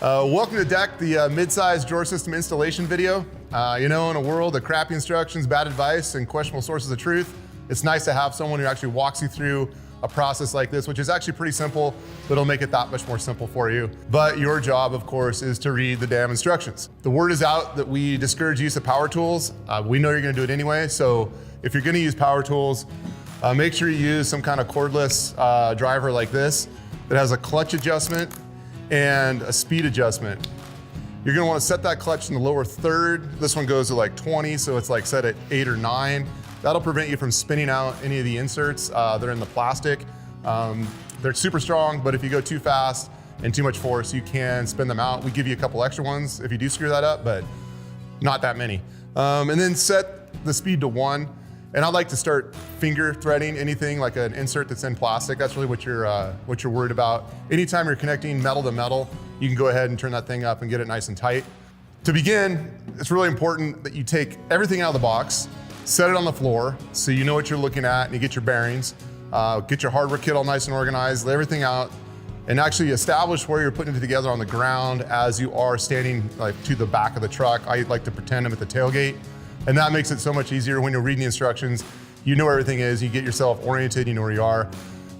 Welcome to Deck, the mid-size drawer system installation video. In a world of crappy instructions, bad advice, and questionable sources of truth, it's nice to have someone who actually walks you through a process like this, which is actually pretty simple, but it'll make it that much more simple for you. But your job, of course, is to read the damn instructions. The word is out that we discourage use of power tools. We know you're gonna do it anyway, so if you're gonna use power tools, make sure you use some kind of cordless driver like this that has a clutch adjustment and a speed adjustment. You're gonna wanna set that clutch in the lower third. This one goes to like 20, so it's like set at 8 or 9. That'll prevent you from spinning out any of the inserts that are in the plastic. They're super strong, but if you go too fast and too much force, you can spin them out. We give you a couple extra ones if you do screw that up, but not that many. And then set the speed to 1. And I like to start finger threading anything like an insert that's in plastic. That's really what you're worried about. Anytime you're connecting metal to metal, you can go ahead and turn that thing up and get it nice and tight. To begin, it's really important that you take everything out of the box, set it on the floor so you know what you're looking at and you get your bearings. Get your hardware kit all nice and organized, lay everything out, and actually establish where you're putting it together on the ground as you are standing like to the back of the truck. I like to pretend I'm at the tailgate. And that makes it so much easier when you're reading the instructions. You know where everything is, you get yourself oriented, you know where you are.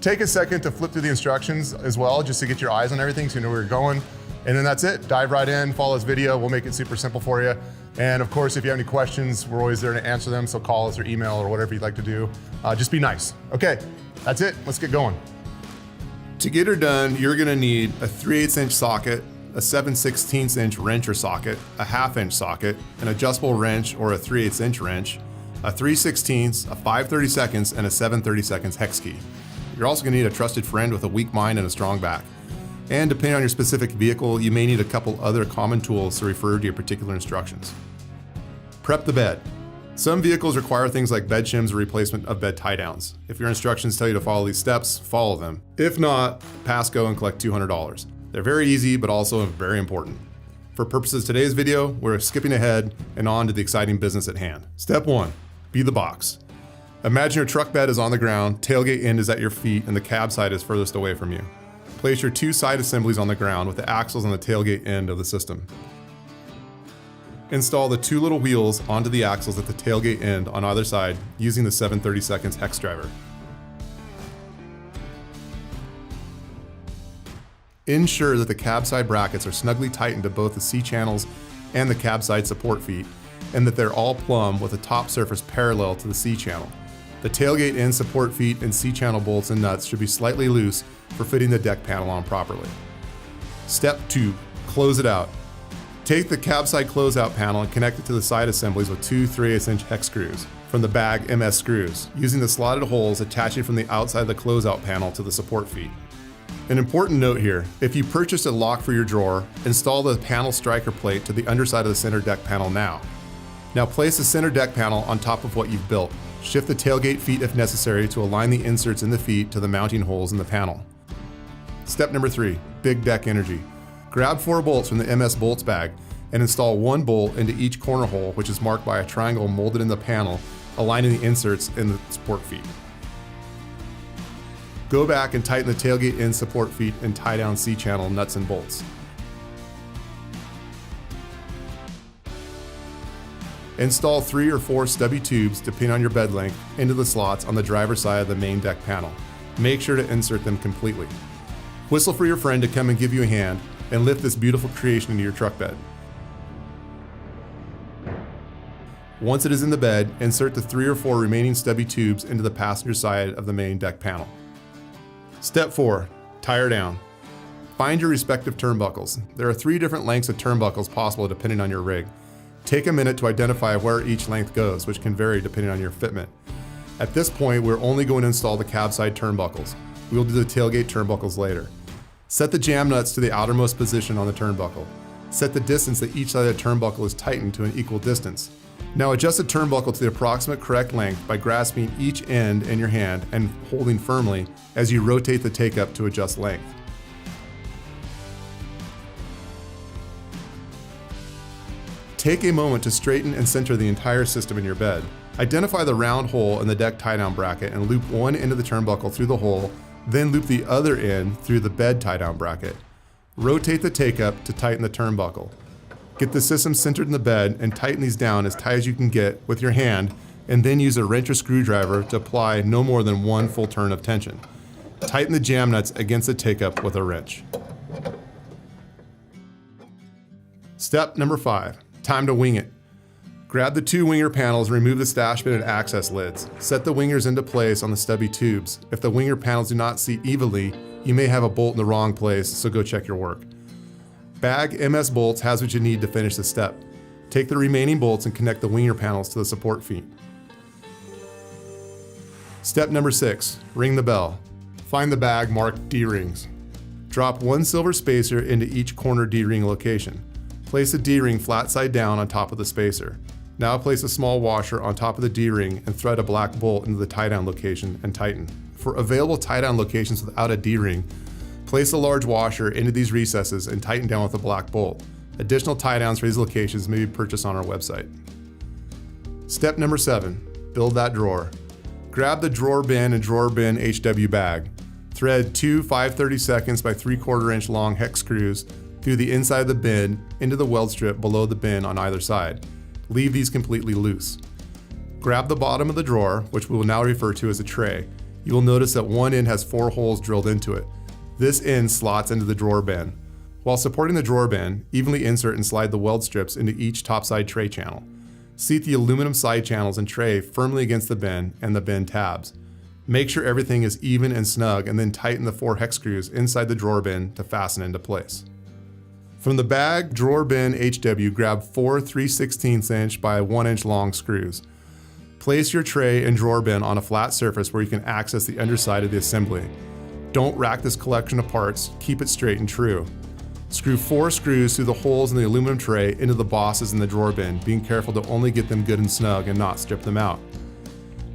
Take a second to flip through the instructions as well, just to get your eyes on everything so you know where you're going. And then that's it, dive right in, follow this video, we'll make it super simple for you. And of course, if you have any questions, we're always there to answer them, so call us or email or whatever you'd like to do. Just be nice. Okay, that's it, let's get going. To get her done, you're gonna need a 3/8 inch socket, a 7/16 inch wrench or socket, a 1/2 inch socket, an adjustable wrench or a 3/8 inch wrench, a 3/16, a 5/32, and a 7/32 hex key. You're also gonna need a trusted friend with a weak mind and a strong back. And depending on your specific vehicle, you may need a couple other common tools to refer to your particular instructions. Prep the bed. Some vehicles require things like bed shims or replacement of bed tie downs. If your instructions tell you to follow these steps, follow them. If not, pass go and collect $200. They're very easy, but also very important. For purposes of today's video, we're skipping ahead and on to the exciting business at hand. Step 1, be the box. Imagine your truck bed is on the ground, tailgate end is at your feet, and the cab side is furthest away from you. Place your 2 side assemblies on the ground with the axles on the tailgate end of the system. Install the 2 little wheels onto the axles at the tailgate end on either side using the 7/32 hex driver. Ensure that the cab side brackets are snugly tightened to both the C-channels and the cab side support feet, and that they're all plumb with the top surface parallel to the C-channel. The tailgate end support feet and C-channel bolts and nuts should be slightly loose for fitting the deck panel on properly. Step 2, close it out. Take the cab side closeout panel and connect it to the side assemblies with 2 3/8 inch hex screws from the bag MS screws, using the slotted holes attaching from the outside of the closeout panel to the support feet. An important note here, if you purchased a lock for your drawer, install the panel striker plate to the underside of the center deck panel now. Now place the center deck panel on top of what you've built. Shift the tailgate feet if necessary to align the inserts in the feet to the mounting holes in the panel. Step number 3, big deck energy. Grab 4 bolts from the MS bolts bag and install 1 bolt into each corner hole, which is marked by a triangle molded in the panel, aligning the inserts in the support feet. Go back and tighten the tailgate end support feet and tie down C-channel nuts and bolts. Install 3 or 4 stubby tubes, depending on your bed length, into the slots on the driver's side of the main deck panel. Make sure to insert them completely. Whistle for your friend to come and give you a hand, and lift this beautiful creation into your truck bed. Once it is in the bed, insert the 3 or 4 remaining stubby tubes into the passenger side of the main deck panel. Step 4, tie her down. Find your respective turnbuckles. There are 3 different lengths of turnbuckles possible depending on your rig. Take a minute to identify where each length goes, which can vary depending on your fitment. At this point, we're only going to install the cab side turnbuckles. We will do the tailgate turnbuckles later. Set the jam nuts to the outermost position on the turnbuckle. Set the distance that each side of the turnbuckle is tightened to an equal distance. Now adjust the turnbuckle to the approximate correct length by grasping each end in your hand and holding firmly as you rotate the take-up to adjust length. Take a moment to straighten and center the entire system in your bed. Identify the round hole in the deck tie-down bracket and loop one end of the turnbuckle through the hole, then loop the other end through the bed tie-down bracket. Rotate the take-up to tighten the turnbuckle. Get the system centered in the bed and tighten these down as tight as you can get with your hand, and then use a wrench or screwdriver to apply no more than 1 full turn of tension. Tighten the jam nuts against the take-up with a wrench. Step number 5, time to wing it. Grab the 2 winger panels, remove the stash bin and access lids. Set the wingers into place on the stubby tubes. If the winger panels do not seat evenly, you may have a bolt in the wrong place, so go check your work. Bag MS bolts has what you need to finish the step. Take the remaining bolts and connect the winger panels to the support feet. Step number 6, ring the bell. Find the bag marked D-rings. Drop 1 silver spacer into each corner D-ring location. Place a D-ring flat side down on top of the spacer. Now place a small washer on top of the D-ring and thread a black bolt into the tie-down location and tighten. For available tie-down locations without a D-ring, place a large washer into these recesses and tighten down with a black bolt. Additional tie-downs for these locations may be purchased on our website. Step number 7, build that drawer. Grab the drawer bin and drawer bin HW bag. Thread 2 5/32 by 3/4 inch long hex screws through the inside of the bin into the weld strip below the bin on either side. Leave these completely loose. Grab the bottom of the drawer, which we will now refer to as a tray. You will notice that one end has 4 holes drilled into it. This end slots into the drawer bin. While supporting the drawer bin, evenly insert and slide the weld strips into each topside tray channel. Seat the aluminum side channels and tray firmly against the bin and the bin tabs. Make sure everything is even and snug, and then tighten the 4 hex screws inside the drawer bin to fasten into place. From the bag drawer bin HW, grab 4 3/16 inch by 1 inch long screws. Place your tray and drawer bin on a flat surface where you can access the underside of the assembly. Don't rack this collection of parts, keep it straight and true. Screw 4 screws through the holes in the aluminum tray into the bosses in the drawer bin, being careful to only get them good and snug and not strip them out.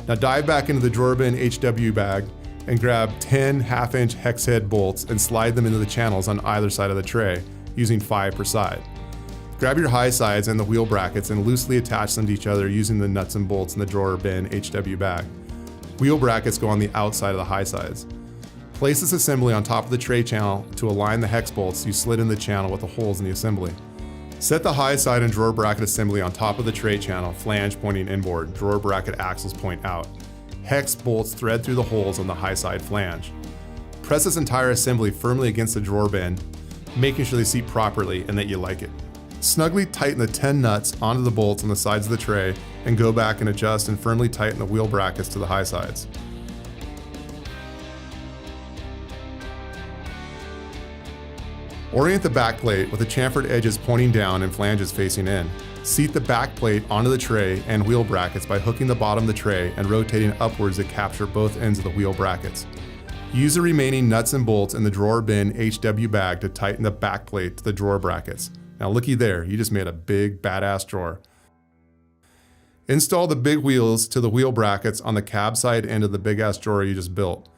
Now dive back into the drawer bin HW bag and grab 10 1/2 inch hex head bolts and slide them into the channels on either side of the tray, using 5 per side. Grab your high sides and the wheel brackets and loosely attach them to each other using the nuts and bolts in the drawer bin HW bag. Wheel brackets go on the outside of the high sides. Place this assembly on top of the tray channel to align the hex bolts you slid in the channel with the holes in the assembly. Set the high side and drawer bracket assembly on top of the tray channel, flange pointing inboard, drawer bracket axles point out. Hex bolts thread through the holes on the high side flange. Press this entire assembly firmly against the drawer bin, making sure they seat properly and that you like it. Snugly tighten the 10 nuts onto the bolts on the sides of the tray and go back and adjust and firmly tighten the wheel brackets to the high sides. Orient the back plate with the chamfered edges pointing down and flanges facing in. Seat the back plate onto the tray and wheel brackets by hooking the bottom of the tray and rotating upwards to capture both ends of the wheel brackets. Use the remaining nuts and bolts in the drawer bin HW bag to tighten the back plate to the drawer brackets. Now looky there, you just made a big badass drawer. Install the big wheels to the wheel brackets on the cab side end of the big ass drawer you just built.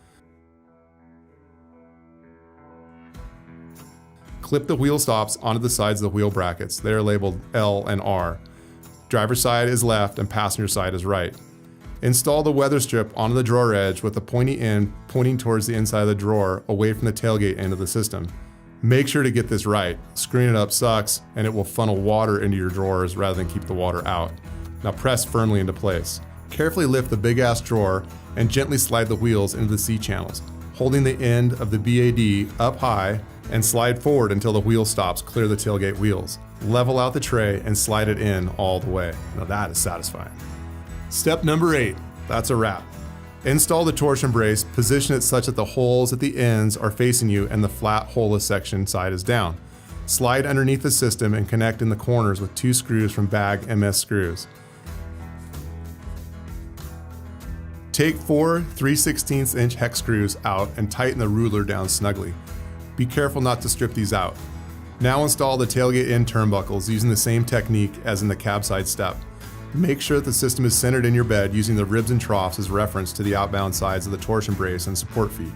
Clip the wheel stops onto the sides of the wheel brackets. They are labeled L and R. Driver's side is left and passenger side is right. Install the weather strip onto the drawer edge with the pointy end pointing towards the inside of the drawer away from the tailgate end of the system. Make sure to get this right. Screwing it up sucks and it will funnel water into your drawers rather than keep the water out. Now press firmly into place. Carefully lift the big ass drawer and gently slide the wheels into the C channels, holding the end of the BAD up high and slide forward until the wheel stops clear the tailgate wheels. Level out the tray and slide it in all the way. Now that is satisfying. Step number 8, that's a wrap. Install the torsion brace, position it such that the holes at the ends are facing you and the flat holeless section side is down. Slide underneath the system and connect in the corners with 2 screws from bag MS screws. Take 4 3/16 inch hex screws out and tighten the ruler down snugly. Be careful not to strip these out. Now install the tailgate end turnbuckles using the same technique as in the cab side step. Make sure that the system is centered in your bed using the ribs and troughs as reference to the outbound sides of the torsion brace and support feet.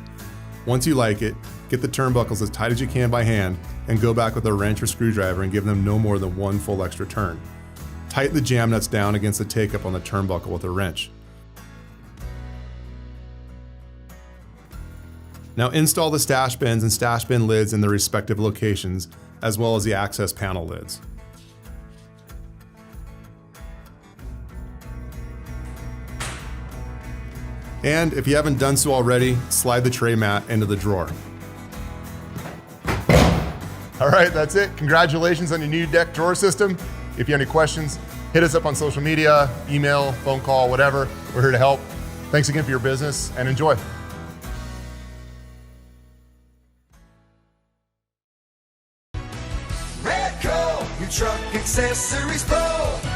Once you like it, get the turnbuckles as tight as you can by hand and go back with a wrench or screwdriver and give them no more than 1 full extra turn. Tighten the jam nuts down against the take-up on the turnbuckle with a wrench. Now install the stash bins and stash bin lids in their respective locations, as well as the access panel lids. And if you haven't done so already, slide the tray mat into the drawer. All right, that's it. Congratulations on your new deck drawer system. If you have any questions, hit us up on social media, email, phone call, whatever. We're here to help. Thanks again for your business and enjoy. Your truck accessories pro.